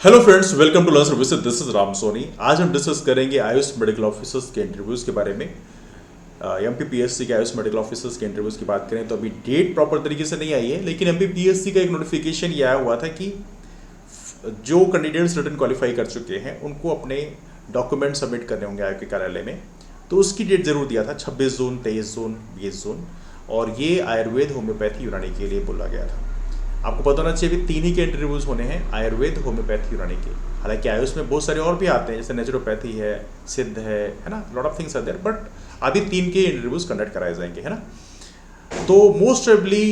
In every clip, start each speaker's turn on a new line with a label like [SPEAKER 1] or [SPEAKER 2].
[SPEAKER 1] Hello friends, welcome to Learn Services. This is Ram Soni. आज हम discuss करेंगे आयुष मेडिकल ऑफिसर्स के इंटरव्यूज़ के बारे में। एमपीपीएससी के आयुष मेडिकल ऑफिसर्स के इंटरव्यूज़ की बात करें तो अभी डेट प्रॉपर तरीके से नहीं आई है, लेकिन एमपीपीएससी का एक नोटिफिकेशन ये आया हुआ था कि जो कैंडिडेट्स रिटर्न क्वालिफाई कर चुके हैं उनको अपने डॉक्यूमेंट सबमिट करने होंगे आयोग के कार्यालय में। तो उसकी डेट जरूर दिया था 26 जून, 23 जून, 20 जून, और ये आयुर्वेद, होम्योपैथी, यूनानी के लिए बोला गया था। आपको पता होना चाहिए कि 3 ही के इंटरव्यूज़ होने हैं, आयुर्वेद, होम्योपैथी, यूनानी के। हालांकि आयुष में बहुत सारे और भी आते हैं, जैसे नेचुरोपैथी है, सिद्ध है ना, lot of things are there, but अभी 3 के इंटरव्यूज़ कंडक्ट कराए जाएंगे, है ना। तो मोस्ट प्रोबेबली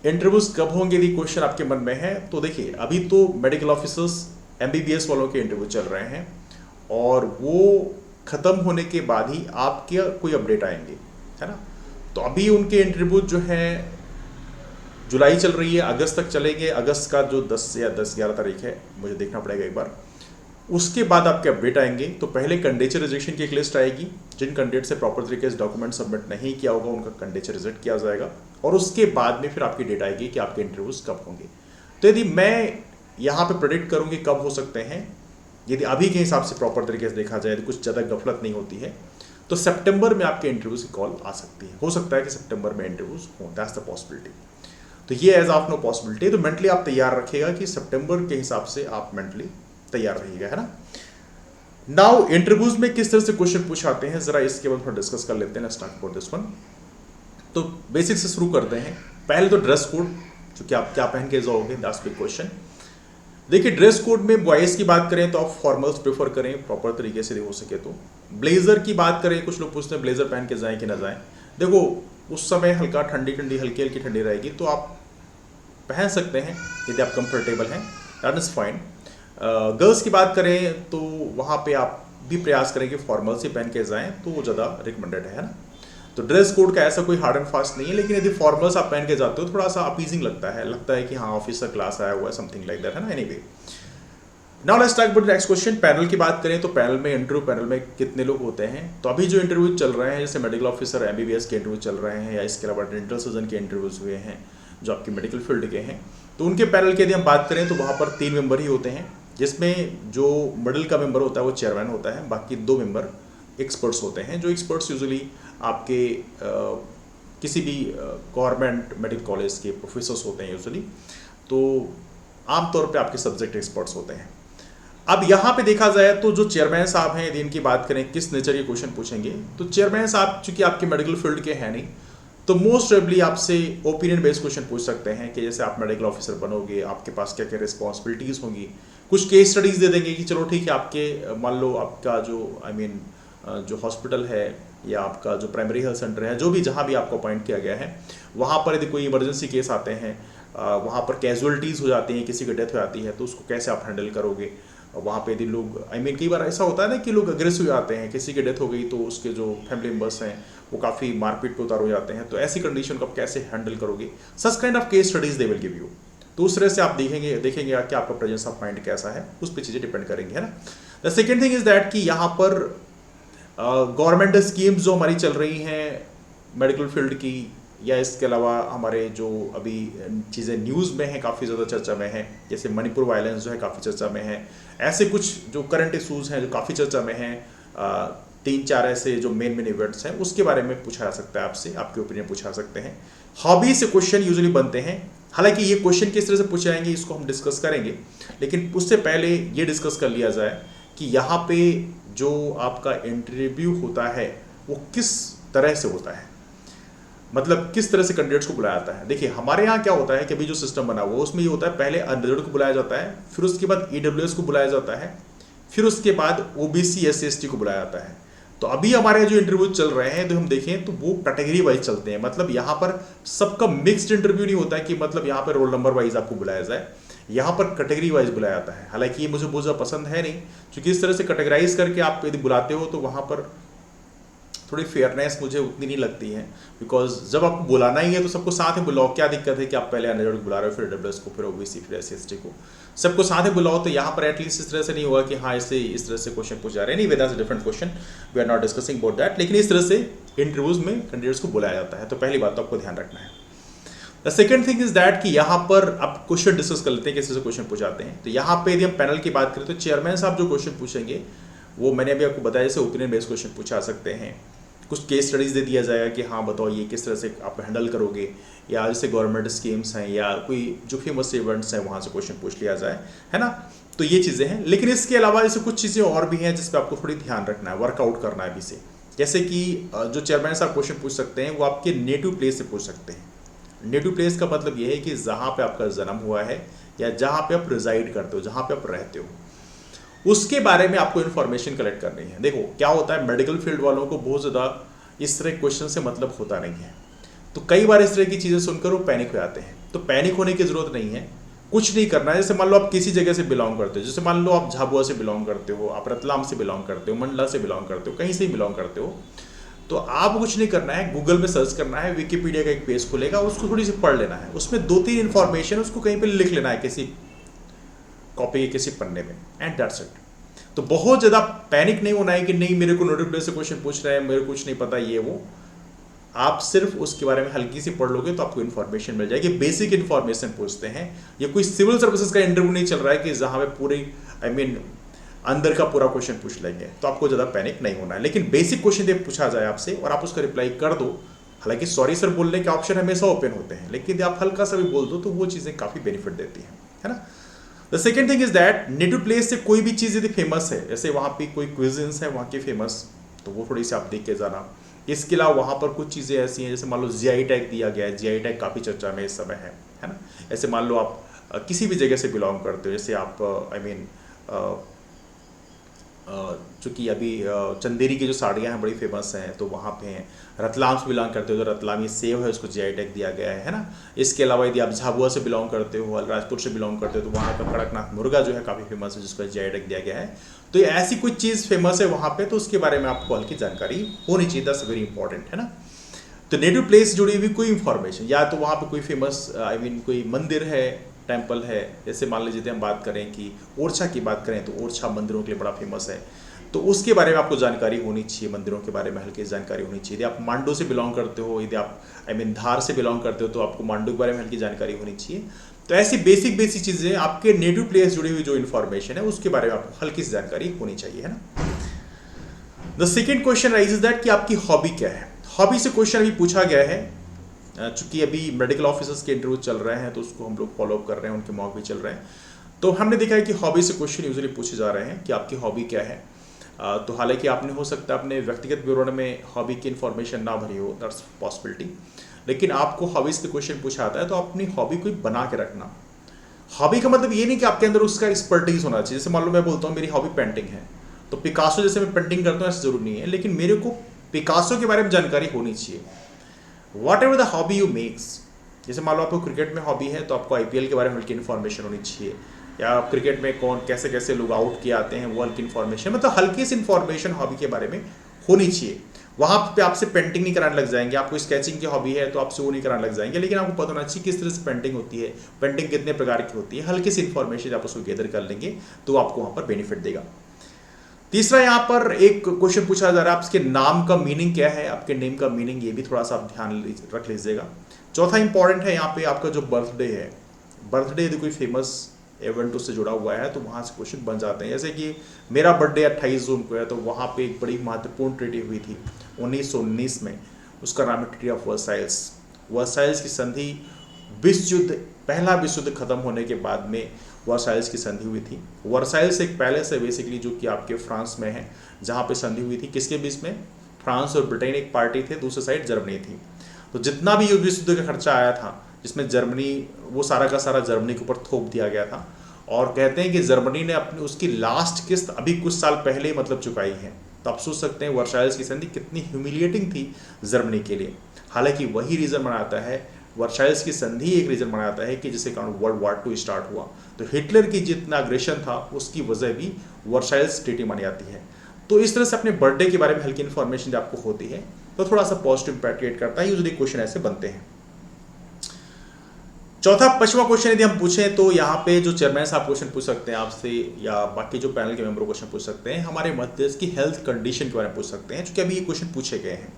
[SPEAKER 1] इंटरव्यूज़ कब होंगे, यदि क्वेश्चन आपके मन में है तो देखिए, अभी तो मेडिकल ऑफिसर्स एमबीबीएस वालों के इंटरव्यू चल रहे हैं और वो ख़त्म होने के बाद ही आपके कोई अपडेट आएंगे, है ना। तो अभी उनके इंटरव्यू जो हैं जुलाई चल रही है, अगस्त तक चलेंगे। अगस्त का जो 10 या 10-11 तारीख है, मुझे देखना पड़ेगा एक बार, उसके बाद आपके अपडेट आएंगे। तो पहले कैंडिडेट रिजेक्शन की एक लिस्ट आएगी, जिन कैंडिडेट से प्रॉपर तरीके से डॉक्यूमेंट सबमिट नहीं किया होगा उनका कैंडिडेट रिजेक्ट किया जाएगा, और उसके बाद में फिर आपकी डेट आएगी कि आपके इंटरव्यूज़ कब होंगे। तो यदि मैं यहाँ पे प्रेडिक्ट करूँगी कब हो सकते हैं, यदि अभी के हिसाब से प्रॉपर तरीके से देखा जाए, कुछ ज़्यादा गफलत नहीं होती है, तो सितंबर में आपके इंटरव्यूज़ की कॉल आ सकती है। हो सकता है कि सितंबर में इंटरव्यूज़ हों, दैट्स द पॉसिबिलिटी। तो ये एज ऑफ नो पॉसिबिलिटी। तो मेंटली आप तैयार रखिएगा कि सितंबर के हिसाब से आप मेंटली तैयार रहिएगा, है ना। नाउ इंटरव्यूज में किस तरह से क्वेश्चन पूछाते हैं, जरा इसके बाद थोड़ा डिस्कस कर लेते हैं। Let's start for this one. तो बेसिक से शुरू करते हैं। पहले तो ड्रेस कोड, जो कि आप क्या पहन के जाओगे, दैट्स बिग क्वेश्चन। देखिए, ड्रेस कोड में बॉयज़ की बात करें तो आप फॉर्मल्स प्रेफर करें प्रॉपर तरीके से हो सके तो। ब्लेजर की बात करें, कुछ लोग पूछते हैं ब्लेजर पहन के जाएं कि ना जाएं। देखो, उस समय हल्का ठंडी हल्की हल्की ठंडी रहेगी, तो आप पहन सकते हैं यदि आप कंफर्टेबल हैं, दैट इज़ फाइन। गर्ल्स की बात करें तो वहाँ पे आप भी प्रयास करें कि फॉर्मल्स ही पहन के जाएं, तो वो ज़्यादा रिकमेंडेड है ना। तो ड्रेस कोड का ऐसा कोई हार्ड एंड फास्ट नहीं है, लेकिन यदि फॉर्मल्स आप पहन के जाते हो थोड़ा सा अपीजिंग लगता है कि हाँ ऑफिसर क्लास आया हुआ है, समथिंग लाइक दैट, है ना। Anyway, now let's talk about next question. Panel की बात करें तो पैनल में, इंटरव्यू पैनल में कितने लोग होते हैं। तो अभी जो इंटरव्यू चल रहे हैं, जैसे मेडिकल ऑफिसर एमबीबीएस के इंटरव्यू चल रहे हैं, या इसके अलावा डेंटल सर्जन के इंटरव्यूज हुए हैं जो आपकी मेडिकल फील्ड के हैं, तो उनके पैनल की यदि हम बात करें तो वहाँ पर 3 मेंबर ही होते हैं, जिसमें जो मिडिल का मेंबर होता है वो चेयरमैन होता है, बाकी 2 मेंबर एक्सपर्ट्स होते हैं, जो एक्सपर्ट्स यूजुअली आपके किसी भी गवर्नमेंट मेडिकल कॉलेज के प्रोफेसर्स होते हैं यूजुअली। तो आमतौर पे आपके सब्जेक्ट एक्सपर्ट्स होते हैं। अब यहाँ पे देखा जाए तो जो चेयरमैन साहब हैं, यदि इनकी बात करें किस नेचर के क्वेश्चन पूछेंगे, तो चेयरमैन साहब चूंकि आपके मेडिकल फील्ड के हैं नहीं, तो मोस्ट प्रोबेबली आपसे ओपिनियन बेस्ड क्वेश्चन पूछ सकते हैं कि जैसे आप मेडिकल ऑफिसर बनोगे, आपके पास क्या क्या रिस्पॉन्सिबिलिटीज़ होंगी। कुछ केस स्टडीज़ दे देंगे कि चलो ठीक है, आपके मान लो आपका जो जो हॉस्पिटल है या आपका जो प्राइमरी हेल्थ सेंटर है, जो भी जहाँ भी आपको अपॉइंट किया गया है, वहाँ पर यदि कोई इमरजेंसी केस आते हैं, वहाँ पर कैजुअलिटीज़ हो जाती हैं, किसी की डेथ हो जाती है, तो उसको कैसे आप हैंडल करोगे। वहाँ पे यदि लोग कई बार ऐसा होता है ना कि लोग अग्रेसिव हो जाते हैं, किसी की डेथ हो गई तो उसके जो फैमिली मेम्बर्स हैं वो काफ़ी मारपीट पे उतार हो जाते हैं, तो ऐसी कंडीशन को आप कैसे हैंडल करोगे। Such kind of case studies they will give you. तो उस तरह से आप देखेंगे कि आपका प्रेजेंस ऑफ माइंड कैसा है, उस पर चीज़ें डिपेंड करेंगे, है ना। The second thing is that कि यहाँ पर गवर्नमेंट स्कीम्स जो हमारी चल रही हैं मेडिकल फील्ड की, या इसके अलावा हमारे जो अभी चीज़ें न्यूज़ में हैं, काफ़ी ज़्यादा चर्चा में है, जैसे मणिपुर वायलेंस जो है काफ़ी चर्चा में है। ऐसे कुछ जो करंट इशूज़ हैं जो काफ़ी चर्चा में हैं, 3-4 ऐसे जो मेन इवेंट्स हैं, उसके बारे में पूछा जा सकता है आपसे, आपके ओपिनियन पूछा जा सकते हैं। हॉबी से क्वेश्चन यूजुअली बनते हैं। हालांकि ये क्वेश्चन किस तरह से पूछे जाएंगे इसको हम डिस्कस करेंगे, लेकिन उससे पहले ये डिस्कस कर लिया जाए कि यहाँ पे जो आपका इंटरव्यू होता है वो किस तरह से होता है, मतलब किस तरह से कैंडिडेट्स को बुलाया जाता है। देखिए, हमारे यहाँ क्या होता है कि अभी जो सिस्टम बना हुआ है उसमें ये होता है, पहले अनरिजर्व्ड को बुलाया जाता है, फिर उसके बाद ईडब्ल्यूएस को बुलाया जाता है, फिर उसके बाद ओबीसी SC ST को बुलाया जाता है। तो अभी हमारे जो इंटरव्यू चल रहे हैं तो हम देखें तो वो कैटेगरी वाइज चलते हैं, मतलब यहाँ पर सबका मिक्स्ड इंटरव्यू नहीं होता है कि मतलब यहाँ पर रोल नंबर वाइज आपको बुलाया जाए, यहाँ पर कैटेगरी वाइज बुलाया जाता है। हालांकि ये मुझे बहुत ज़्यादा पसंद है नहीं, क्योंकि इस तरह से कैटेगराइज करके आप यदि बुलाते हो तो वहाँ पर थोड़ी फेयरनेस मुझे उतनी नहीं लगती है, बिकॉज जब आपको बुलाना ही है तो सबको साथ में बुलाओ। क्या दिक्कत है कि आप पहले अनरिजर्व्ड को बुला रहे हो, फिर डब्ल्यूएस को, फिर ओबीसी, फिर SC ST को, सबको साथ में बुलाओ। तो यहाँ पर एटलीस्ट इस तरह से नहीं होगा कि हाँ इससे इस तरह से क्वेश्चन पूछ जा रहे हैं। नहीं, that's a different question, we are not discussing about that. लेकिन इस तरह से इंटरव्यूज में कैंडिडेट्स को बुलाया जाता है, तो पहली बात तो आपको ध्यान रखना है। The second thing is that कि यहाँ पर आप क्वेश्चन डिस्कस कर लेते हैं, कैसे से क्वेश्चन पूछाते हैं। तो यहाँ पे यदि हम पैनल की बात करें तो चेयरमैन साहब जो क्वेश्चन पूछेंगे वो मैंने अभी आपको बताया, जैसे ओपिनियन बेस्ड क्वेश्चन पूछा सकते हैं, कुछ केस स्टडीज दे दिया जाएगा कि हाँ बताओ ये किस तरह से आप हैंडल करोगे, या जैसे गवर्नमेंट स्कीम्स हैं या कोई जो फेमस इवेंट्स हैं वहाँ से क्वेश्चन पूछ लिया जाए, है ना। तो ये चीज़ें हैं, लेकिन इसके अलावा जैसे कुछ चीज़ें और भी हैं जिस पर आपको थोड़ी ध्यान रखना है, वर्कआउट करना है अभी से। जैसे कि जो चेयरमैन साहब क्वेश्चन पूछ सकते हैं वो आपके नेटिव प्लेस से पूछ सकते हैं। नेटिव प्लेस का मतलब ये है कि जहाँ पे आपका जन्म हुआ है या जहाँ पे आप रिजाइड करते हो, जहाँ पे आप रहते हो, उसके बारे में आपको इन्फॉर्मेशन कलेक्ट करनी है। देखो क्या होता है, मेडिकल फील्ड वालों को बहुत ज़्यादा इस तरह क्वेश्चन से मतलब होता नहीं है, तो कई बार इस तरह की चीज़ें सुनकर वो पैनिक हो जाते हैं। तो पैनिक होने की ज़रूरत नहीं है, कुछ नहीं करना है। जैसे मान लो आप किसी जगह से बिलोंग करते हो, जैसे मान लो आप झाबुआ से बिलोंग करते हो, आप रतलाम से बिलोंग करते हो, मंडला से बिलोंग करते हो, कहीं से ही बिलोंग करते हो, तो आप कुछ नहीं करना है, गूगल में सर्च करना है, विकिपीडिया का एक पेज खुलेगा, उसको थोड़ी सी पढ़ लेना है, उसमें 2-3 इन्फॉर्मेशन उसको कहीं पे लिख लेना है किसी कॉपी के किसी पन्ने में, एंड दैट्स इट। तो बहुत ज़्यादा पैनिक नहीं होना है कि नहीं मेरे को नोटिफिकेशन से क्वेश्चन पूछ रहे हैं, मेरे को कुछ नहीं पता ये वो। आप सिर्फ उसके बारे में हल्की सी पढ़ लोगे तो आपको इन्फॉर्मेशन मिल जाएगी। बेसिक इन्फॉर्मेशन पूछते हैं, ये कोई सिविल सर्विसेज का इंटरव्यू नहीं चल रहा है कि जहाँ पे पूरी अंदर का पूरा क्वेश्चन पूछ लेंगे, तो आपको ज़्यादा पैनिक नहीं होना है। लेकिन बेसिक क्वेश्चन जब पूछा जाए आपसे और आप उसका रिप्लाई कर दो, हालांकि सॉरी सर बोलने के ऑप्शन हमेशा ओपन होते हैं, लेकिन यदि आप हल्का सा भी बोल दो तो वो चीज़ें काफ़ी बेनिफिट देती हैं, है ना। The second thing is that native place से कोई भी चीज़ यदि फेमस है, जैसे वहाँ पे कोई क्विजिन्स है वहाँ की फेमस, तो वो थोड़ी सी आप देख के जाना। इसके अलावा वहाँ पर कुछ चीज़ें ऐसी हैं, जैसे मान लो जीआई टैग दिया गया है, जीआई टैग काफ़ी चर्चा में इस समय है ना। ऐसे मान लो आप किसी भी जगह से बिलोंग करते हो, जैसे आप चूँकि अभी चंदेरी की जो साड़ियाँ हैं बड़ी फेमस हैं, तो वहाँ पे हैं। रतलाम से बिलोंग करते हो तो रतलामी सेव है, उसको जीआई टैग दिया गया है ना। इसके अलावा यदि आप झाबुआ से बिलोंग करते हो, अलीराजपुर से बिलोंग करते हो, तो वहाँ का कड़कनाथ मुर्गा जो है काफ़ी फेमस है, जिसका जीआई टैग दिया गया है। तो ये ऐसी कुछ चीज़ फेमस है वहाँ पे, तो उसके बारे में आपको हल्की जानकारी होनी चाहिए, दैट्स वेरी इंपॉर्टेंट, है ना। तो नेटिव प्लेस जुड़ी हुई कोई इन्फॉर्मेशन, या तो वहाँ पे कोई फेमस कोई मंदिर है, टेम्पल है, जैसे मान लीजिए हम बात करें कि ओरछा की बात करें तो ओरछा मंदिरों के लिए बड़ा फेमस है, तो उसके बारे में आपको जानकारी होनी चाहिए, मंदिरों के बारे में हल्की जानकारी होनी चाहिए। यदि आप मांडू से बिलोंग करते हो, यदि आप धार से बिलोंग करते हो, तो आपको मांडू के बारे में हल्की जानकारी होनी चाहिए। तो ऐसी बेसिक चीज़ें आपके नेटिव प्लेस जुड़ी हुई जो इन्फॉर्मेशन है उसके बारे में आपको हल्की सी जानकारी होनी चाहिए, है ना। The second question rise is that कि आपकी हॉबी क्या है। हॉबी से क्वेश्चन अभी पूछा गया है, चूंकि अभी मेडिकल ऑफिसर्स के इंटरव्यू चल रहे हैं तो उसको हम लोग फॉलोअप कर रहे हैं, उनके मॉक भी चल रहे हैं। तो हमने देखा है कि हॉबी से क्वेश्चन यूजुअली पूछे जा रहे हैं कि आपकी हॉबी क्या है। तो हालांकि आपने हो सकता है अपने व्यक्तिगत विवरण में हॉबी की इन्फॉर्मेशन ना भरी हो, दैट्स पॉसिबिलिटी, लेकिन आपको हॉबी से क्वेश्चन पूछा आता है तो अपनी हॉबी को बना के रखना। हॉबी का मतलब ये नहीं कि आपके अंदर उसका एक्सपर्टीज होना चाहिए। जैसे मान लो मैं बोलता हूँ मेरी हॉबी पेंटिंग है, तो पिकासो जैसे मैं पेंटिंग करता हूँ ऐसा जरूरी नहीं है, लेकिन मेरे को पिकासो के बारे में जानकारी होनी चाहिए। What ever the hobby you makes, जैसे मान लो आपको क्रिकेट में हॉबी है तो आपको आईपीएल के बारे में हल्की इन्फॉर्मेशन होनी चाहिए, या क्रिकेट में कौन कैसे कैसे लोग आउट किए आते हैं वो हल्की इन्फॉर्मेशन, मतलब हल्की सी इन्फॉर्मेशन हॉबी के बारे में होनी चाहिए। वहाँ पे आपसे पेंटिंग नहीं कराने लग जाएंगे, आपको स्केचिंग की हॉबी है तो आपसे वो नहीं कराने लग जाएंगे, लेकिन आपको पता होना चाहिए किस तरह से पेंटिंग होती है, पेंटिंग कितने प्रकार की होती है, हल्की सी इन्फॉर्मेशन आप उसको गैदर कर लेंगे तो आपको वहाँ पर बेनिफिट देगा। तीसरा यहाँ पर एक क्वेश्चन पूछा जा रहा है, आपके नाम का मीनिंग क्या है, आपके नेम का मीनिंग, ये भी थोड़ा सा आप ध्यान रख लीजिएगा। चौथा इंपॉर्टेंट है यहाँ पे आपका जो बर्थडे है, बर्थडे यदि कोई फेमस इवेंट उससे जुड़ा हुआ है तो वहाँ से क्वेश्चन बन जाते हैं। जैसे कि मेरा बर्थडे 28 जून को है, तो वहाँ पे एक बड़ी महत्वपूर्ण ट्रीटी हुई थी 1919 में, उसका नाम है ट्रीटी ऑफ वर्साइल्स। वर्साइल्स की संधि विश्व युद्ध, पहला विश्व युद्ध खत्म होने के बाद में वर्साइल्स की संधि हुई थी। वर्साइल्स एक पैलेस है बेसिकली जो कि आपके फ्रांस में है, जहाँ पे संधि हुई थी किसके बीच में, फ्रांस और ब्रिटेन एक पार्टी थे, दूसरी साइड जर्मनी थी। तो जितना भी विश्व युद्ध का खर्चा आया था जिसमें जर्मनी, वो सारा का सारा जर्मनी के ऊपर थोप दिया गया था, और कहते हैं कि जर्मनी ने अपनी उसकी लास्ट किस्त अभी कुछ साल पहले मतलब चुकाई है। तो आप सोच सकते हैं वर्साइल्स की संधि कितनी ह्यूमिलिएटिंग थी जर्मनी के लिए। हालांकि वही रीज़न बनाता है, वर्साइल्स की संधि एक रीज़न बनाता है कि जिसके कारण वर्ल्ड वॉर 2 स्टार्ट हुआ। तो हिटलर की जितना अग्रेशन था उसकी वजह भी वर्साइल्स ट्रीटी मानी जाती है। तो इस तरह से अपने बर्थडे के बारे में हल्की इन्फॉर्मेशन जब आपको होती है तो थोड़ा सा पॉजिटिव इम्पैक्ट क्रिएट करता है। यूजुअली क्वेश्चन ऐसे बनते हैं। चौथा 5वां क्वेश्चन यदि हम पूछें तो यहाँ पे जो चेयरमैन साहब क्वेश्चन पूछ सकते हैं आपसे, या बाकी जो पैनल के मेंबर क्वेश्चन पूछ सकते हैं, हमारे मध्य प्रदेश की हेल्थ कंडीशन के बारे में पूछ सकते हैं, क्योंकि अभी ये क्वेश्चन पूछे गए हैं।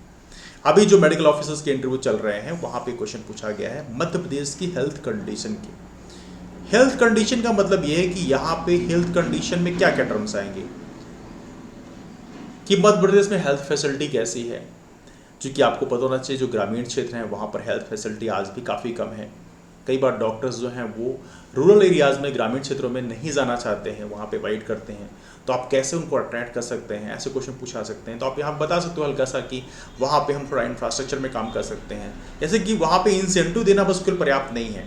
[SPEAKER 1] अभी जो मेडिकल ऑफिसर्स के इंटरव्यू चल रहे हैं वहां पे क्वेश्चन पूछा गया है मध्य प्रदेश की हेल्थ कंडीशन की। हेल्थ कंडीशन का मतलब यह है कि यहां पे हेल्थ कंडीशन में क्या क्या टर्म्स आएंगे कि मध्य प्रदेश में हेल्थ फैसिलिटी कैसी है। क्योंकि आपको पता होना चाहिए जो ग्रामीण क्षेत्र हैं वहाँ पर हेल्थ फैसिलिटी आज भी काफ़ी कम है। कई बार डॉक्टर्स जो हैं वो रूरल एरियाज़ में, ग्रामीण क्षेत्रों में नहीं जाना चाहते हैं, वहाँ पे वाइट करते हैं। तो आप कैसे उनको अट्रैक्ट कर सकते हैं, ऐसे क्वेश्चन पूछा सकते हैं। तो आप यहाँ बता सकते हो हल्का सा कि वहाँ पे हम थोड़ा इंफ्रास्ट्रक्चर में काम कर सकते हैं। जैसे कि वहाँ पे इंसेंटिव देना बस बिल्कुल पर्याप्त नहीं है।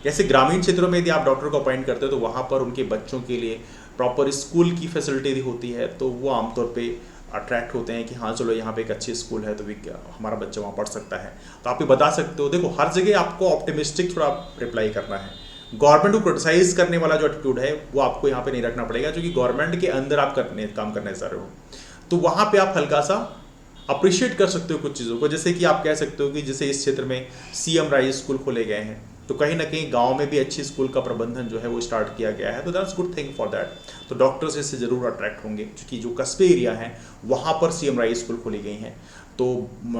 [SPEAKER 1] जैसे ग्रामीण क्षेत्रों में यदि आप डॉक्टर को अपॉइंट करते हो तो वहाँ पर उनके बच्चों के लिए प्रॉपर स्कूल की फैसिलिटी होती है, तो वो आमतौर पर अट्रैक्ट होते हैं कि हाँ चलो यहाँ पे एक अच्छी स्कूल है तो भी हमारा बच्चा वहाँ पढ़ सकता है। तो आप ये बता सकते हो। देखो हर जगह आपको ऑप्टिमिस्टिक थोड़ा रिप्लाई करना है। गवर्नमेंट को क्रिटिसाइज करने वाला जो एटीट्यूड है वो आपको यहाँ पे नहीं रखना पड़ेगा, क्योंकि गवर्नमेंट के अंदर आप काम करने जा रहे हो। तो वहाँ पे आप हल्का सा अप्रिशिएट कर सकते हो कुछ चीज़ों को। जैसे कि आप कह सकते हो कि जैसे इस क्षेत्र में सीएम राइज स्कूल खोले गए हैं, तो कहीं ना कहीं गांव में भी अच्छी स्कूल का प्रबंधन जो है वो स्टार्ट किया गया है, तो that's good thing for that. तो डॉक्टर्स इससे ज़रूर अट्रैक्ट होंगे, क्योंकि जो कस्बे एरिया हैं वहाँ पर सीएम राइज स्कूल खोली गई हैं, तो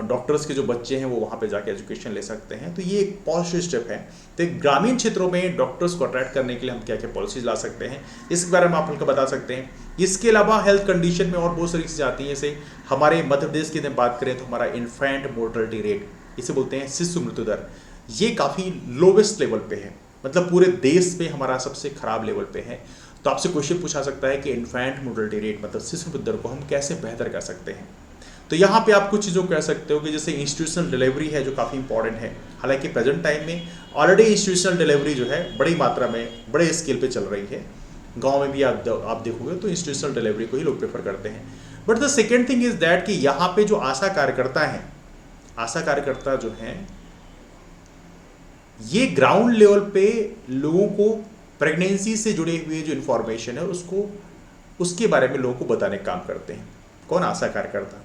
[SPEAKER 1] डॉक्टर्स के जो बच्चे हैं वो वहाँ पे जाके एजुकेशन ले सकते हैं। तो ये एक पॉजिटिव स्टेप है। तो ग्रामीण क्षेत्रों में डॉक्टर्स को अट्रैक्ट करने के लिए हम क्या क्या पॉलिसीज ला सकते हैं, इसके बारे में आप उनको बता सकते हैं। इसके अलावा हेल्थ कंडीशन में और बहुत सारी चीज़ें आती हैं। जैसे हमारे मध्य प्रदेश की बात करें तो हमारा इन्फेंट मोर्टलिटी रेट, इसे बोलते हैं शिशु मृत्यु दर, ये काफ़ी लोवेस्ट लेवल पे है, मतलब पूरे देश में हमारा सबसे खराब लेवल पे है। तो आपसे क्वेश्चन पूछा सकता है कि इन्फेंट मोर्टलिटी रेट मतलब शिशु मृत्यु दर को हम कैसे बेहतर कर सकते हैं। तो यहाँ पे आप कुछ चीज़ों को कह सकते हो कि जैसे इंस्टीट्यूशनल डिलीवरी है जो काफ़ी इंपॉर्टेंट है। हालांकि प्रेजेंट टाइम में ऑलरेडी इंस्टीट्यूशनल डिलीवरी जो है बड़ी मात्रा में बड़े स्केल पे चल रही है। गांव में भी आप देखोगे तो इंस्टीट्यूशनल डिलीवरी को ही लोग प्रेफर करते हैं। But the second thing is that कि यहाँ पे जो आशा कार्यकर्ता हैं, आशा कार्यकर्ता जो हैं ये ग्राउंड लेवल पे लोगों को प्रेगनेंसी से जुड़े हुए जो इन्फॉर्मेशन है उसके बारे में लोगों को बताने का काम करते हैं। कौन? आशा कार्यकर्ता।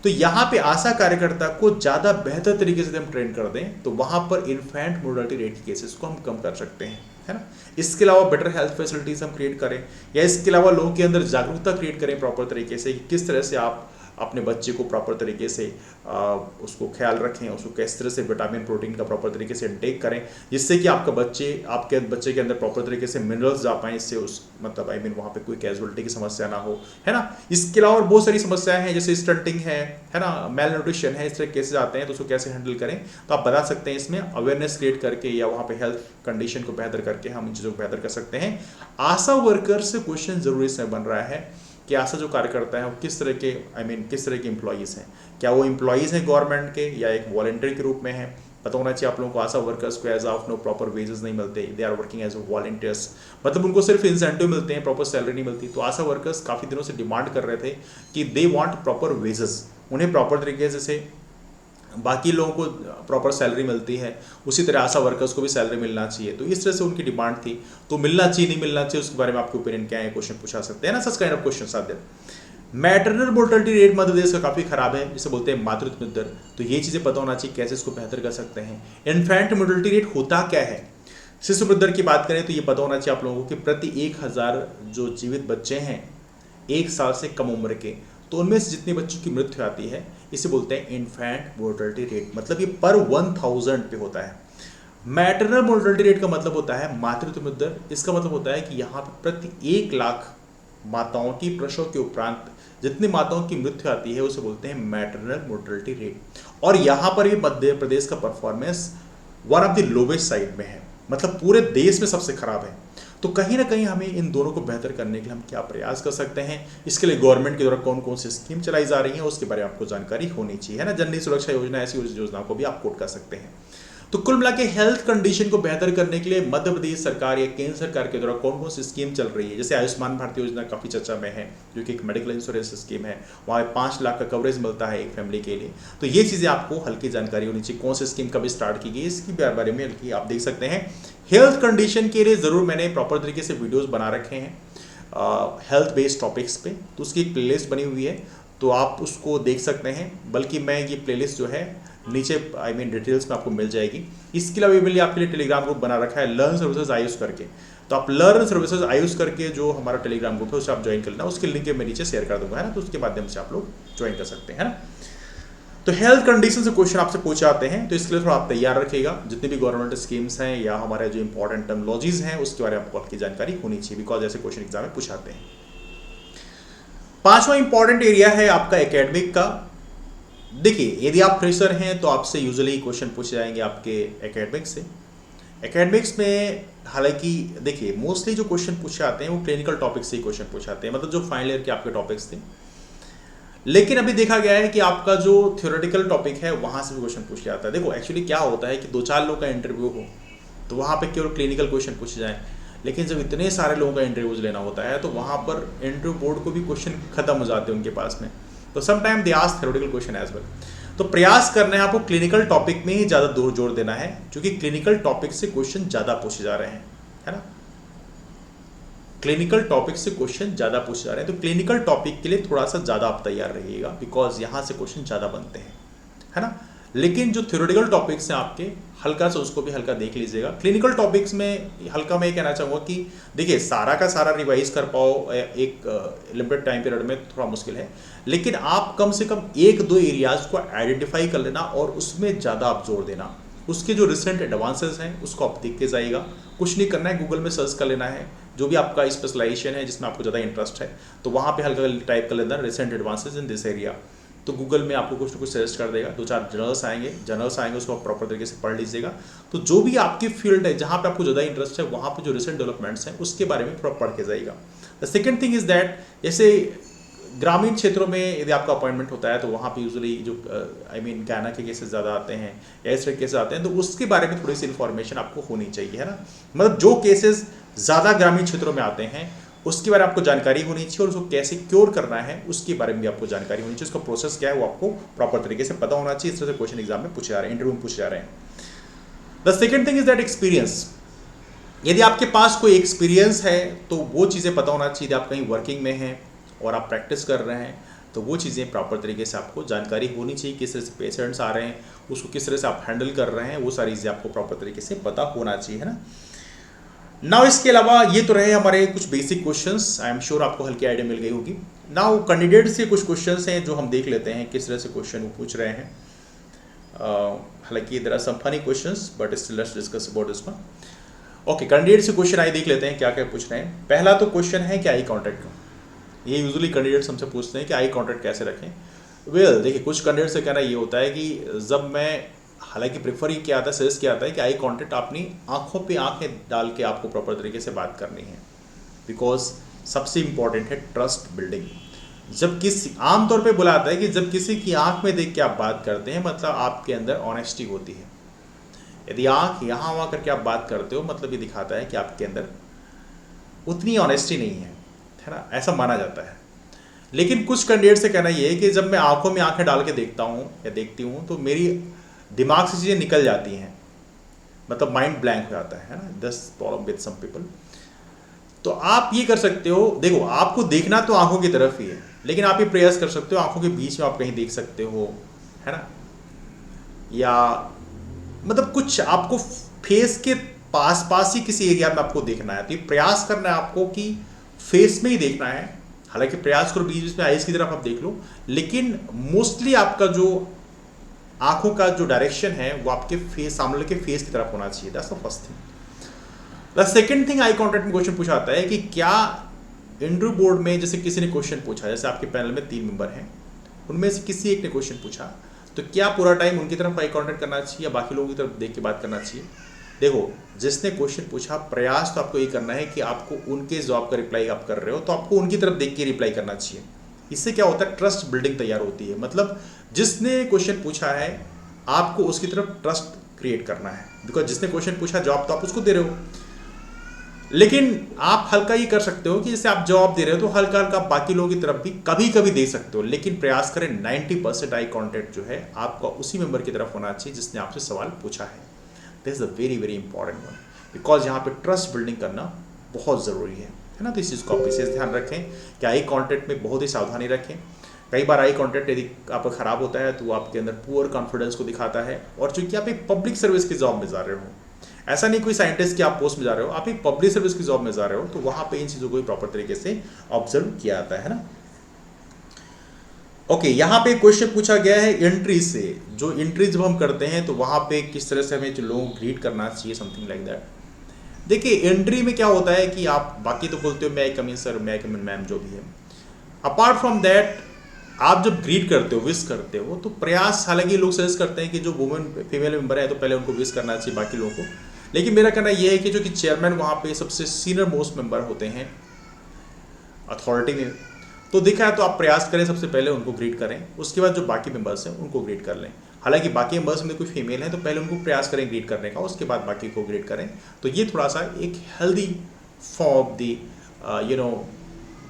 [SPEAKER 1] तो यहाँ पे आशा कार्यकर्ता को ज़्यादा बेहतर तरीके से हम ट्रेन कर दें तो वहाँ पर इन्फेंट मोर्टलिटी रेट के केसेस को हम कम कर सकते हैं, है ना। इसके अलावा बेटर हेल्थ फैसिलिटीज हम क्रिएट करें, या इसके अलावा लोगों के अंदर जागरूकता क्रिएट करें प्रॉपर तरीके से कि किस तरह से आप अपने बच्चे को प्रॉपर तरीके से उसको ख्याल रखें, उसको किस तरह से विटामिन प्रोटीन का प्रॉपर तरीके से इंटेक करें, जिससे कि आपके बच्चे के अंदर प्रॉपर तरीके से मिनरल्स जा पाएँ, इससे उस मतलब वहाँ पे कोई कैजुअलिटी की समस्या ना हो, है ना। इसके अलावा बहुत सारी समस्याएं हैं जैसे स्टंटिंग है ना, मेल न्यूट्रिशन है, इस तरह केसेस आते हैं तो उसको कैसे हैंडल करें। तो आप बता सकते हैं इसमें अवेयरनेस क्रिएट करके या वहाँ पे हेल्थ कंडीशन को बेहतर करके हम इन चीज़ों को बेहतर कर सकते हैं। आशा वर्कर से क्वेश्चन जरूरी से बन रहा है कि आशा जो कार्यकर्ता है वो किस तरह के किस तरह के एम्प्लॉयज़ हैं, क्या वो एम्प्लॉयज़ हैं गवर्नमेंट के या एक वॉलंटियर के रूप में है। पता होना चाहिए आप लोगों को आशा वर्कर्स को as of no proper wages नहीं मिलते, they are working as volunteers, मतलब उनको सिर्फ इंसेंटिव मिलते हैं, प्रॉपर सैलरी नहीं मिलती। तो आशा वर्कर्स काफ़ी दिनों से डिमांड कर रहे थे कि दे वांट प्रॉपर वेजेस, उन्हें प्रॉपर तरीके से बाकी लोगों को प्रॉपर सैलरी मिलती है उसी तरह आशा वर्कर्स को भी सैलरी मिलना चाहिए। तो इस तरह से उनकी डिमांड थी। तो मिलना चाहिए नहीं मिलना चाहिए उसके बारे में आपके ओपिनियन क्या है, क्वेश्चन पूछा सकते हैं ना, सच काइंड ऑफ क्वेश्चन आते हैं। Maternal mortality rate Madhya Pradesh का काफ़ी खराब है, जिसे बोलते हैं मातृत्व दर। तो ये चीज़ें पता होना चाहिए कैसे इसको बेहतर कर सकते हैं। इन्फेंट मोर्टलिटी रेट होता क्या है, शिशु मृत्यु दर की बात करें तो ये पता होना चाहिए आप लोगों को कि प्रति 1000 जो जीवित बच्चे हैं 1 साल से कम उम्र के, तो उनमें से जितने बच्चों की मृत्यु आती है इसे बोलते हैं इन्फेंट मोर्टलिटी रेट, मतलब ये पर 1000 पे होता है। मैटरनल मोर्टलिटी रेट का मतलब होता है मातृत्व मृत्यु दर। इसका मतलब होता है कि यहाँ पर प्रति 1 लाख माताओं की प्रसव के उपरांत जितनी माताओं की मृत्यु आती है उसे बोलते हैं मैटरनल मोर्टलिटी रेट। और यहाँ पर ये मध्य प्रदेश का performance one of the lowest side में है, मतलब पूरे देश में सबसे खराब है। तो कहीं ना कहीं हमें इन दोनों को बेहतर करने के लिए हम क्या प्रयास कर सकते हैं, इसके लिए गवर्नमेंट के द्वारा कौन कौन सी स्कीम चलाई जा रही है उसके बारे में आपको जानकारी होनी चाहिए, है ना। जननी सुरक्षा योजना, ऐसी योजनाओं को भी आप कोट कर सकते हैं। तो कुल मिला के हेल्थ कंडीशन को बेहतर करने के लिए मध्य प्रदेश सरकार या केंद्र सरकार के द्वारा कौन कौन सी स्कीम चल रही है। जैसे आयुष्मान भारत योजना काफ़ी चर्चा में है, जो कि एक मेडिकल इंश्योरेंस स्कीम है, वहाँ 5 लाख का कवरेज मिलता है एक फैमिली के लिए। तो ये चीज़ें आपको हल्की जानकारी होनी चाहिए, कौन सी स्कीम कभी स्टार्ट की गई इसकी बारे में हल्की आप देख सकते हैं। हेल्थ कंडीशन के लिए ज़रूर मैंने प्रॉपर तरीके से वीडियोज़ बना रखे हैं हेल्थ बेस्ड टॉपिक्स पे, तो उसकी एक प्लेलिस्ट बनी हुई है, तो आप उसको देख सकते हैं। बल्कि मैं ये प्लेलिस्ट जो है नीचे डिटेल्स में आपको मिल जाएगी। इसके अलावा भी आपके लिए टेलीग्राम ग्रुप बना रखा है लर्न सर्विसेज आयुष करके, तो आप लर्न सर्विसेज आयुष करके जो हमारा टेलीग्राम ग्रुप है उसे आप ज्वाइन कर लेना, उसके लिंक मैं नीचे शेयर कर दूंगा, है ना। तो उसके माध्यम से आप लोग ज्वाइन कर सकते हैं, है ना। तो हेल्थ कंडीशन से क्वेश्चन आपसे पूछे जाते हैं, तो इसके लिए थोड़ा आप तैयार रखिएगा। जितने भी गवर्नमेंट स्कीम्स हैं या हमारे जो इंपॉर्टेंट टर्मोलॉजीज हैं उसके बारे में आपको हल्की जानकारी होनी चाहिए, बिकॉज ऐसे क्वेश्चन एग्जाम में पूछाते हैं। पांचवा इंपॉर्टेंट एरिया है आपका एकेडमिक का। देखिए, यदि आप फ्रेशर हैं तो आपसे यूजुअली क्वेश्चन पूछे जाएंगे आपके एकेडमिक्स से। एकेडमिक्स में हालांकि देखिए मोस्टली जो क्वेश्चन पूछे जाते हैं वो क्लिनिकल टॉपिक से ही क्वेश्चन पूछे जाते हैं, मतलब जो फाइनल ईयर के आपके टॉपिक्स थे। लेकिन अभी देखा गया है कि आपका जो थ्योरेटिकल टॉपिक है वहाँ से भी क्वेश्चन पूछा जाता है। देखो एक्चुअली क्या होता है कि 2-4 लोग का इंटरव्यू हो तो वहाँ पे केवल क्लिनिकल क्वेश्चन पूछे जाएँ, लेकिन जब इतने सारे लोगों का इंटरव्यूज लेना होता है तो वहाँ पर इंटरव्यू बोर्ड को भी क्वेश्चन खत्म हो जाते हैं उनके पास में, तो sometime they ask theoretical question as well. तो प्रयास करना है आपको क्लिनिकल टॉपिक में ही ज़्यादा जोर देना है, क्योंकि क्लिनिकल टॉपिक से क्वेश्चन ज़्यादा पूछे जा रहे हैं, है ना। क्लिनिकल टॉपिक से क्वेश्चन ज़्यादा पूछे जा रहे हैं, तो क्लिनिकल टॉपिक के लिए थोड़ा सा ज़्यादा आप तैयार रहिएगा, बिकॉज यहाँ से क्वेश्चन ज़्यादा बनते हैं, है ना। लेकिन जो थ्योरेटिकल टॉपिक्स हैं आपके, हल्का सा उसको भी हल्का देख लीजिएगा। क्लिनिकल टॉपिक्स में हल्का मैं ये कहना चाहूँगा कि देखिए सारा का सारा रिवाइज कर पाओ एक लिमिटेड टाइम पीरियड में थोड़ा मुश्किल है, लेकिन आप कम से कम 1-2 एरियाज को आइडेंटिफाई कर लेना और उसमें ज़्यादा आप जोर देना। उसके जो रिसेंट एडवांसेस हैं उसको आप देख के जाइएगा। कुछ नहीं करना है, गूगल में सर्च कर लेना है जो भी आपका स्पेशलाइजेशन है जिसमें आपको ज़्यादा इंटरेस्ट है, तो वहाँ पे हल्का टाइप कर लेना recent advances in this area, तो गूगल में आपको कुछ ना कुछ सजेस्ट कर देगा। 2-4 जर्नल्स आएंगे उसको आप प्रॉपर तरीके से पढ़ लीजिएगा। तो जो भी आपकी फील्ड है जहाँ पे आपको ज़्यादा इंटरेस्ट है वहाँ पे जो रिसेंट डेवलपमेंट्स हैं उसके बारे में थोड़ा पढ़ के जाइएगा। The second thing is that, जैसे ग्रामीण क्षेत्रों में यदि आपका अपॉइंटमेंट होता है तो वहाँ पे यूजुअली जो गैना के केसेस ज़्यादा आते हैं, ऐसे केसेस आते हैं, तो उसके बारे में थोड़ी सी इन्फॉर्मेशन आपको होनी चाहिए, है ना। मतलब जो केसेस ज़्यादा ग्रामीण क्षेत्रों में आते हैं उसके बारे में आपको जानकारी होनी चाहिए, और उसको कैसे क्योर करना है उसके बारे में भी आपको जानकारी होनी चाहिए। उसका प्रोसेस क्या है वो आपको प्रॉपर तरीके से पता होना चाहिए। इस तरह से क्वेश्चन एग्जाम में पूछे जा रहे हैं, इंटरव्यू में पूछे जा रहे हैं। The second thing is that experience. यदि आपके पास कोई एक्सपीरियंस है तो वो चीज़ें पता होना चाहिए। आप कहीं वर्किंग में हैं और आप प्रैक्टिस कर रहे हैं तो वो चीज़ें प्रॉपर तरीके से आपको जानकारी होनी चाहिए। किस तरह से पेशेंट्स आ रहे हैं उसको किस तरह से आप हैंडल कर रहे हैं, वो सारी चीज़ें आपको प्रॉपर तरीके से पता होना चाहिए, है ना। नाउ इसके अलावा ये तो रहे हमारे कुछ basic questions, I am sure आपको हल्की आइडिया मिल गई होगी। नाउ कैंडिडेट से कुछ क्वेश्चंस हैं जो हम देख लेते हैं किस तरह से क्वेश्चन वो पूछ रहे हैं। हालांकि there are some funny questions but still let's discuss about this one. Okay, candidate से क्वेश्चन आइए देख लेते हैं क्या क्या पूछ रहे हैं। पहला तो क्वेश्चन है कि आई कॉन्टैक्ट। ये यूजुअली कैंडिडेट्स हमसे पूछते हैं कि आई कॉन्टैक्ट कैसे रखें। वेल देखिए, कुछ कैंडिडेट से कहना ये होता है कि जब मैं, हालांकि प्रेफर ही किया आता है, सजेस्ट किया आता है कि आई कांटेक्ट अपनी आंखों पे आंखें डाल के आपको प्रॉपर तरीके से बात करनी है, बिकॉज सबसे इंपॉर्टेंट है ट्रस्ट बिल्डिंग। जब किसी, आमतौर पे बोला जाता है कि जब किसी की आंख में देख के आप बात करते हैं मतलब आपके अंदर ऑनेस्टी होती है। यदि आंख यहाँ वहाँ करके आप बात करते हो मतलब ये दिखाता है कि आपके अंदर उतनी ऑनेस्टी नहीं है ना, ऐसा माना जाता है। लेकिन कुछ कैंडिडेट से कहना ये है कि जब मैं आंखों में आंखें डाल के देखता हूँ या देखती हूँ तो मेरी दिमाग से चीज़ें निकल जाती हैं, मतलब माइंड ब्लैंक हो जाता है ना। This problem with some people. तो आप ये कर सकते हो, देखो आपको देखना तो आंखों की तरफ ही है, लेकिन आप ये प्रयास कर सकते हो आंखों के बीच में आप कहीं देख सकते हो, है ना। या मतलब कुछ आपको फेस के पास पास ही किसी एरिया में आपको देखना है, तो ये प्रयास करना है आपको कि फेस में ही देखना है। हालांकि प्रयास करो बीच बीच में आइज की तरफ आप देख लो, लेकिन मोस्टली आपका जो आंखों का जो डायरेक्शन है वो आपके फेस, सामने के फेस की तरफ होना चाहिए। That's the first thing. The second thing, eye contact में क्वेश्चन पूछा आता है कि क्या इंटरव्यू बोर्ड में जैसे किसी ने क्वेश्चन पूछा, जैसे आपके पैनल में 3 मेंबर हैं, उनमें से किसी एक ने क्वेश्चन पूछा, तो क्या पूरा टाइम उनकी तरफ आई कांटेक्ट करना चाहिए या बाकी लोगों की तरफ देख के बात करना चाहिए। देखो, जिसने क्वेश्चन पूछा, प्रयास तो आपको ये करना है कि आपको उनके जवाब का रिप्लाई आप कर रहे हो तो आपको उनकी तरफ देख के रिप्लाई करना चाहिए। इससे क्या होता है, ट्रस्ट बिल्डिंग तैयार होती है। मतलब जिसने क्वेश्चन पूछा है आपको उसकी तरफ ट्रस्ट क्रिएट करना है, बिकॉज जिसने क्वेश्चन पूछा जवाब तो आप उसको दे रहे हो। लेकिन आप हल्का ये कर सकते हो कि जैसे आप जवाब दे रहे हो तो हल्का हल्का बाकी लोगों की तरफ भी कभी कभी दे सकते हो, लेकिन प्रयास करें 90% आई कॉन्टेक्ट जो है आपका उसी मेंबर की तरफ होना चाहिए जिसने आपसे सवाल पूछा है। This is a very very important one, because यहाँ पे ट्रस्ट बिल्डिंग करना बहुत ज़रूरी है ना। तो इस चीज़ को आप विशेष ध्यान रखें कि आई कॉन्टेक्ट में बहुत ही सावधानी रखें। कई बार आई कॉन्टेक्ट यदि आपका ख़राब होता है तो आपके अंदर पुअर कॉन्फिडेंस को दिखाता है, और चूंकि आप एक पब्लिक सर्विस की जॉब में जा रहे हो, ऐसा नहीं कोई साइंटिस्ट की आप पोस्ट में जा रहे हो, आप एक पब्लिक सर्विस की जॉब में जा रहे हो, तो वहाँ पे इन चीज़ों को प्रॉपर तरीके से ऑब्जर्व किया जाता है ना। ओके, यहाँ पे क्वेश्चन पूछा गया है एंट्री से। जो एंट्री जब हम करते हैं तो वहाँ पे किस तरह से हमें जो लोगों को ग्रीट करना चाहिए, समथिंग लाइक दैट। देखिए एंट्री में क्या होता है कि आप बाकी तो बोलते हो मैं कम इन सर, मैं कम इन मैम, जो भी है। अपार्ट फ्रॉम दैट आप जब ग्रीट करते हो, विश करते हो, तो प्रयास, हालांकि लोग सजेस्ट करते हैं कि जो वुमेन फीमेल मेंबर है तो पहले उनको विश करना चाहिए बाकी लोगों को, लेकिन मेरा कहना यह है कि जो कि चेयरमैन वहाँ पे सबसे सीनियर मोस्ट मेंबर होते हैं अथॉरिटी में, तो देखा है तो आप प्रयास करें सबसे पहले उनको ग्रीट करें, उसके बाद जो बाकी मेंबर्स हैं उनको ग्रीट कर लें। हालांकि बाकी मेंबर्स में कोई फीमेल है तो पहले उनको प्रयास करें ग्रीट करने का, उसके बाद बाकी को ग्रीट करें। तो ये थोड़ा सा एक हेल्दी फॉर्म ऑफ दी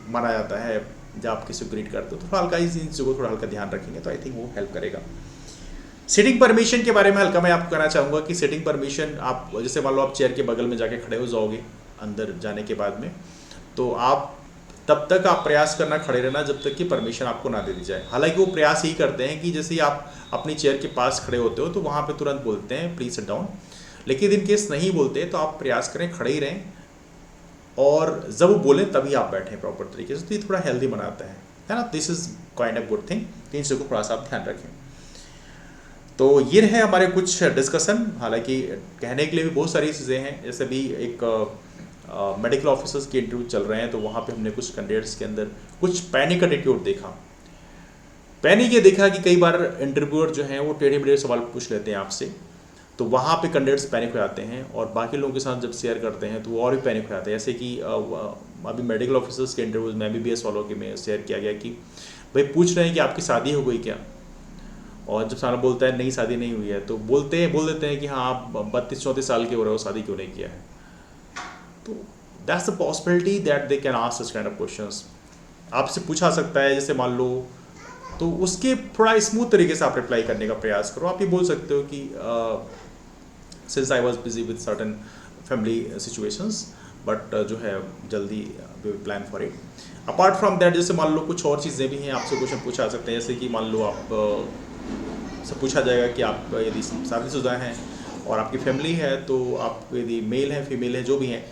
[SPEAKER 1] माना जाता है जब आप किसी को ग्रीट करते हो। तो थोड़ा हल्का इन चीज़ों को थोड़ा हल्का ध्यान रखेंगे तो आई थिंक वो हेल्प करेगा। सिटिंग परमिशन के बारे में हल्का मैं आपको कहना चाहूँगा कि सिटिंग परमिशन आप जैसे मान लो आप चेयर के बगल में जाके खड़े हो जाओगे अंदर जाने के बाद में, तो आप तब तक आप प्रयास करना खड़े रहना जब तक कि परमिशन आपको ना दे दी जाए। हालांकि वो प्रयास यही करते हैं कि जैसे ही आप अपनी चेयर के पास खड़े होते हो तो वहाँ पे तुरंत बोलते हैं प्लीज सिट डाउन, लेकिन इन केस नहीं बोलते तो आप प्रयास करें खड़े ही रहें और जब वो बोलें तभी आप बैठें प्रॉपर तरीके से। तो ये थोड़ा हेल्दी बनाता है ना। This is kind of good thing. इन चीज़ों को थोड़ा सा आप ध्यान रखें। तो ये रहे हमारे कुछ डिस्कशन। हालांकि कहने के लिए भी बहुत सारी चीज़ें हैं, जैसे भी एक मेडिकल ऑफिसर्स के इंटरव्यू चल रहे हैं तो वहाँ पे हमने कुछ कैंडिडेट्स के अंदर कुछ पैनिक एटीट्यूड देखा। पैनिक ये देखा कि कई बार इंटरव्यूअर जो हैं वो टेढ़े मेढ़े सवाल पूछ लेते हैं आपसे, तो वहाँ पे कैंडिडेट्स पैनिक हो जाते हैं और बाकी लोगों के साथ जब शेयर करते हैं तो वो और भी पैनिक हो जाते हैं। जैसे कि अभी मेडिकल ऑफिसर्स के इंटरव्यूज में MBBS वालों के में शेयर किया गया कि भाई पूछ रहे हैं कि आपकी शादी हो गई क्या, और जब सामने बोलता है नहीं शादी नहीं हुई है तो बोल देते हैं कि हाँ आप 32-34 साल के हो रहे हो, शादी क्यों नहीं किया है। तो that's the possibility that they can ask such kind of questions. आपसे पूछा सकता है, जैसे मान लो, तो उसके थोड़ा स्मूथ तरीके से आप रिप्लाई करने का प्रयास करो। आप ये बोल सकते हो कि since I was busy with certain family situations but जो है जल्दी we will plan for it. Apart from that जैसे मान लो कुछ और चीज़ें भी हैं, आपसे क्वेश्चन पूछा सकते हैं। जैसे कि मान लो आप से पूछा जाएगा कि आप यदि शादीशुदा हैं और आपकी फैमिली है, तो आप यदि मेल है फीमेल है जो भी हैं,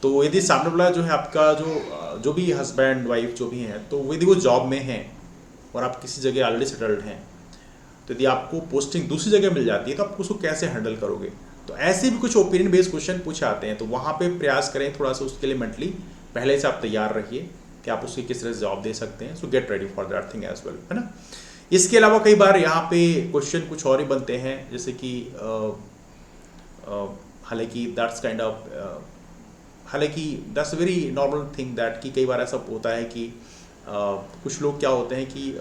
[SPEAKER 1] तो यदि सामने वाला जो है आपका जो भी हस्बैंड वाइफ जो भी हैं, तो यदि वो जॉब में हैं और आप किसी जगह ऑलरेडी सेटल्ड हैं, तो यदि आपको पोस्टिंग दूसरी जगह मिल जाती है तो आप उसको कैसे हैंडल करोगे। तो ऐसे भी कुछ ओपिनियन बेस्ड क्वेश्चन पूछे आते हैं, तो वहाँ पे प्रयास करें थोड़ा सा उसके लिए मेंटली पहले से आप तैयार रहिए कि आप उसकी किस तरह से जवाब दे सकते हैं। So get ready for that thing as well, है ना। इसके अलावा कई बार यहाँ पे क्वेश्चन कुछ और ही बनते हैं, जैसे कि हालांकि दैट्स काइंड ऑफ हालांकि that's very normal thing that कि कई बार ऐसा होता है कि कुछ लोग क्या होते हैं कि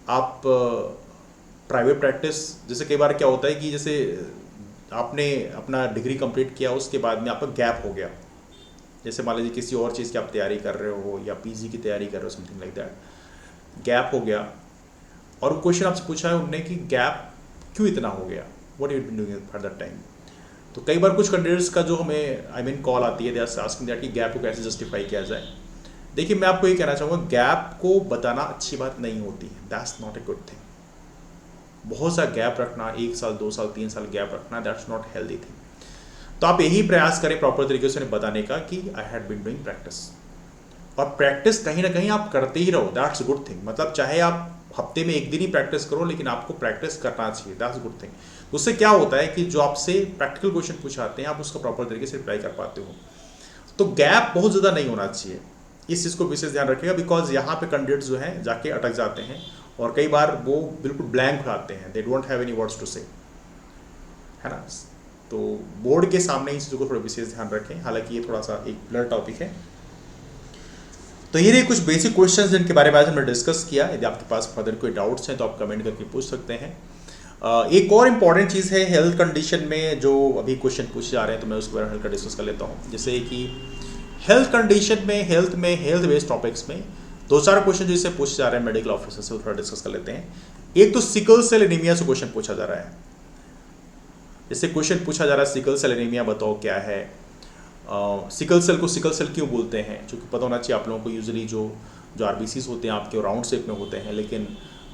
[SPEAKER 1] आप प्राइवेट प्रैक्टिस, जैसे कई बार क्या होता है कि जैसे आपने अपना डिग्री कंप्लीट किया उसके बाद में आपका गैप हो गया, जैसे मान लीजिए किसी और चीज़ की आप तैयारी कर रहे हो या PG की तैयारी कर रहे हो, समथिंग लाइक दैट, गैप हो गया और क्वेश्चन आपसे पूछा है उन्होंने कि गैप क्यों इतना हो गया, what you been doing for that time. तो कई बार कुछ कैंडिडेट्स का जो हमें कॉल आती है, दे आर आस्किंग दैट कि गैप को कैसे जस्टिफाई किया जाए। देखिए मैं आपको ये कहना चाहूँगा, गैप को बताना अच्छी बात नहीं होती है, that's not a good thing. बहुत सा गैप रखना, 1 साल 2 साल 3 साल गैप रखना, दैट्स नॉट हेल्दी थिंग। तो आप यही प्रयास करें प्रॉपर तरीके से बताने का कि I had been doing practice, और प्रैक्टिस कहीं ना कहीं आप करते ही रहो, दैट्स गुड थिंग। मतलब चाहे आप हफ्ते में 1 दिन ही प्रैक्टिस करो, लेकिन आपको प्रैक्टिस करना चाहिए, दैट्स गुड थिंग। उससे क्या होता है कि जो आपसे प्रैक्टिकल क्वेश्चन पूछाते हैं आप उसका प्रॉपर तरीके से रिप्लाई कर पाते हो। तो गैप बहुत ज़्यादा नहीं होना चाहिए, इस चीज़ को विशेष ध्यान रखिएगा, बिकॉज यहाँ पे कैंडिडेट्स जो हैं जाके अटक जाते हैं और कई बार वो बिल्कुल ब्लैंक हो जाते हैं, they don't have any words to say, है ना। तो बोर्ड के सामने इस चीज़ों को थोड़ा विशेष ध्यान रखें, हालांकि ये थोड़ा सा एक ब्लर टॉपिक है। तो ये रहे कुछ बेसिक क्वेश्चंस जिनके बारे में आज हमने डिस्कस किया। यदि आपके पास फर्दर कोई डाउट्स हैं तो आप कमेंट करके पूछ सकते हैं। एक और इम्पॉर्टेंट चीज़ है, हेल्थ कंडीशन में जो अभी क्वेश्चन पूछे जा रहे हैं तो मैं उसके बारे में हल्का डिस्कस कर लेता हूँ। जैसे कि हेल्थ कंडीशन में, हेल्थ बेस्ड टॉपिक्स में 2-4 क्वेश्चन जिससे पूछे जा रहे हैं मेडिकल ऑफिसर से, थोड़ा डिस्कस कर लेते हैं। एक तो सिकल सेल एनीमिया से क्वेश्चन पूछा जा रहा है। जैसे क्वेश्चन पूछा जा रहा है सिकल सेल एनीमिया बताओ क्या है, सिकल सेल को सिकल सेल क्यों बोलते हैं, जो कि पता होना चाहिए आप लोगों को। यूजुअली जो RBCs होते हैं आपके राउंड शेप में होते हैं, लेकिन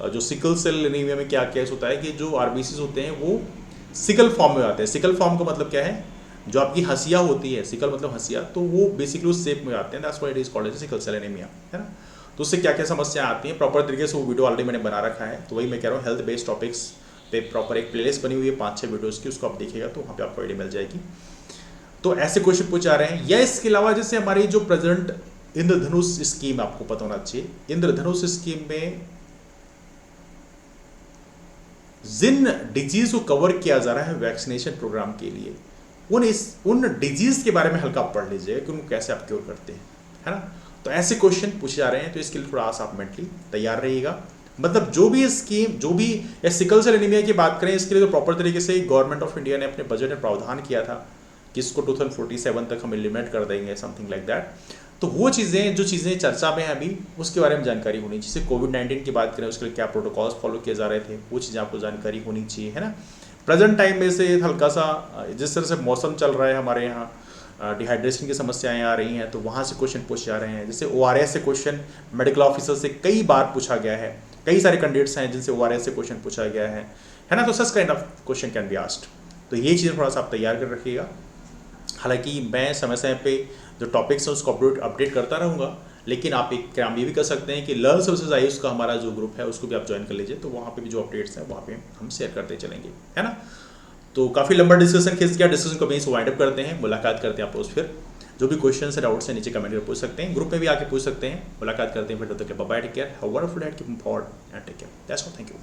[SPEAKER 1] जो सिकल सेल एनीमिया में क्या केस होता है कि जो RBCs होते हैं वो सिकल फॉर्म में आते हैं। सिकल फॉर्म का मतलब क्या है, जो आपकी हंसिया होती है, सिकल मतलब हंसिया, तो वो बेसिकली उस शेप में आते हैं, that's why it is called as sickle cell anaemia, है ना। तो उससे क्या क्या समस्या आती हैं प्रॉपर तरीके से वो वीडियो ऑलरेडी मैंने बना रखा है, तो वही मैं कह रहा हूँ हेल्थ बेस्ड टॉपिक्स पे प्रॉपर एक प्लेलिस्ट बनी हुई है 5-6 वीडियोज़ की, उसको आप देखिएगा तो वहाँ पे आपको आइडिया मिल जाएगी। तो ऐसे क्वेश्चन पूछ आ रहे हैं, या इसके अलावा जैसे हमारी जो प्रेजेंट इंद्रधनुष स्कीम आपको पता होना चाहिए, इंद्रधनुष स्कीम में जिन डिजीज को कवर किया जा रहा है वैक्सीनेशन प्रोग्राम के लिए, उन डिजीज के बारे में हल्का पढ़ लीजिएगा कि उनको कैसे आप क्योर करते हैं, है ना। तो ऐसे क्वेश्चन पूछे जा रहे हैं, तो इसके लिए थोड़ा सा आप मेंटली तैयार रहिएगा। मतलब जो भी स्कीम, जो भी या सिकल सेल एनीमिया की बात करें, इसके लिए तो प्रॉपर तरीके से गवर्नमेंट ऑफ इंडिया ने अपने बजट में प्रावधान किया था कि इसको 2047 तक हम लिमिट कर देंगे, समथिंग लाइक दैट। तो वो चीज़ें, जो चीज़ें चर्चा में हैं अभी, उसके बारे में जानकारी होनी चाहिए। जैसे कोविड-19 की बात करें, उसके लिए क्या प्रोटोकॉल्स फॉलो किए जा रहे थे, वो चीज़ें आपको जानकारी होनी चाहिए, है ना। प्रेजेंट टाइम में से हल्का सा जिस तरह से मौसम चल रहा है हमारे यहाँ, डिहाइड्रेशन की समस्याएं आ रही हैं, तो वहाँ से क्वेश्चन पूछे जा रहे हैं। जैसे ORS से क्वेश्चन मेडिकल ऑफिसर से कई बार पूछा गया है, कई सारे कैंडिडेट्स हैं जिनसे ORS से क्वेश्चन पूछा गया है ना। तो such kind of question can be asked. तो ये चीज़ थोड़ा सा आप तैयार कर रखिएगा। हालांकि मैं समय समय पे जो टॉपिक्स हैं उसको अपडेट करता रहूँगा, लेकिन आप एक काम ये भी कर सकते हैं कि लर्न सर्विसेज आयुष का हमारा जो ग्रुप है उसको भी आप ज्वाइन कर लीजिए, तो वहाँ पे भी जो अपडेट्स हैं वहाँ पे हम शेयर करते चलेंगे, है ना। तो काफ़ी लंबा डिस्कशन खींच गया, डिस्कशन को वहीं से वाइंड अप करते हैं, मुलाकात करते हैं आप लोग। फिर जो भी क्वेश्चन है, डाउट्स हैं, नीचे कमेंट कर पूछ सकते हैं, ग्रुप में भी आके पूछ सकते हैं। मुलाकात करते हैं फिर, तब तक bye, take care, have a wonderful day, keep forward and take care, that's all, thank you.